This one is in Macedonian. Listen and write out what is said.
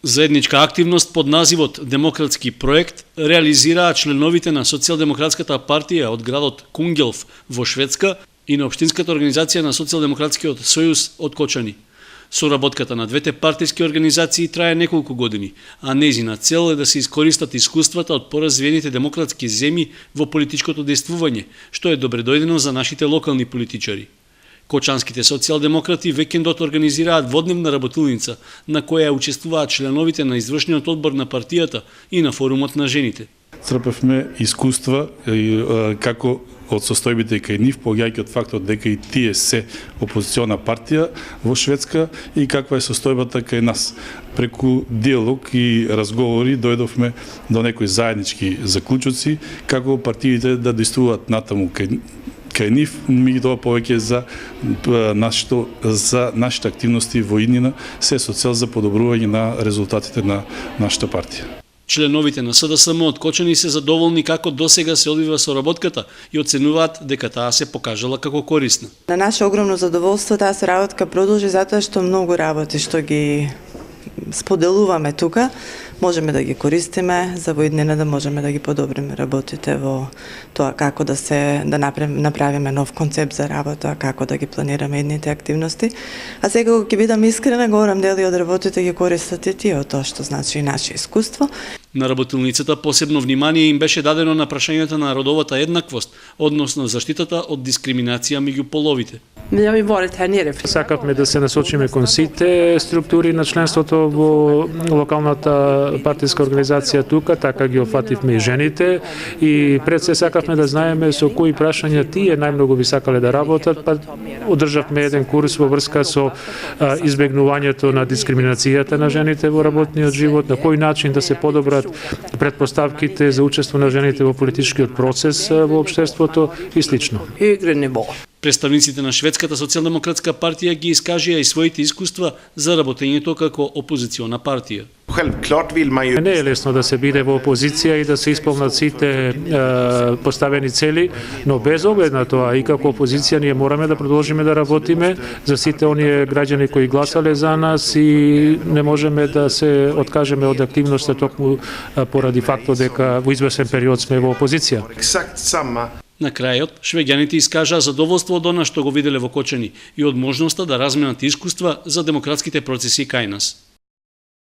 Заедничка активност под називот Демократски проект реализираа членовите на Социјалдемократската партија од градот Кунгелв во Шведска и на Општинската организација на Социјалдемократскиот сојуз од Кочани. Соработката на двете партиски организации трае неколку години, а нејзина цел е да се искористат искуствата од поразвиените демократски земји во политичкото дејствување, што е добредојдено за нашите локални политичари. Кочанските социјалдемократи викендот организираат дводневна работилница на која учествуваат членовите на извршниот одбор на партијата и на форумот на жените. Црпевме искуства како од состојбите кај нив, поаѓајќи од фактот дека и тие се опозициона партија во Шведска и каква е состојбата кај нас. Преку диалог и разговори дојдовме до некои заеднички заклучоци како партиите да действуваат натаму кај нив, меѓутоа повеќе за нашите активности во иднина, се со цел за подобрување на резултатите на нашата партија. Членовите на СДСМ од Кочани се задоволни како досега се одвива соработката и оценуваат дека таа се покажала како корисна. На наше огромно задоволство таа соработка продолжи затоа што многу работи што ги споделуваме тука, можеме да ги користиме за во иднина да можеме да ги подобриме работите во тоа како да направиме нов концепт за работа, како да ги планираме идните активности. А сега кога ќе бидам искрена, голем дел од работите ги користат и тие, тоа што значи и наше искуство. На работилницата посебно внимание им беше дадено на прашањата на родовата еднаквост, односно заштитата од дискриминација меѓу половите. Сакавме да се насочиме кон сите структури на членството во локалната партиска организација тука, така ги офативме и жените и пред се сакавме да знаеме со кои прашања тие најмногу би сакале да работат, па одржавме еден курс во врска со избегнувањето на дискриминацијата на жените во работниот живот, на кој начин да се подобрат предпоставките за учество на жените во политичкиот процес во општеството и слично. Представниците на Шведската социјалдемократска партија ги искажија и своите искуства за работењето како опозициона партија. Не е лесно да се биде во опозиција и да се исполнат сите поставени цели, но без оглед на тоа и како опозиција ние мораме да продолжиме да работиме за сите оние граѓани кои гласале за нас и не можеме да се откажеме од активноста токму поради фактот дека во извесен период сме во опозиција. На крајот, швеѓаните искажаа задоволство од она што го виделе во Кочани и од можноста да разменат искуства за демократските процеси кај нас.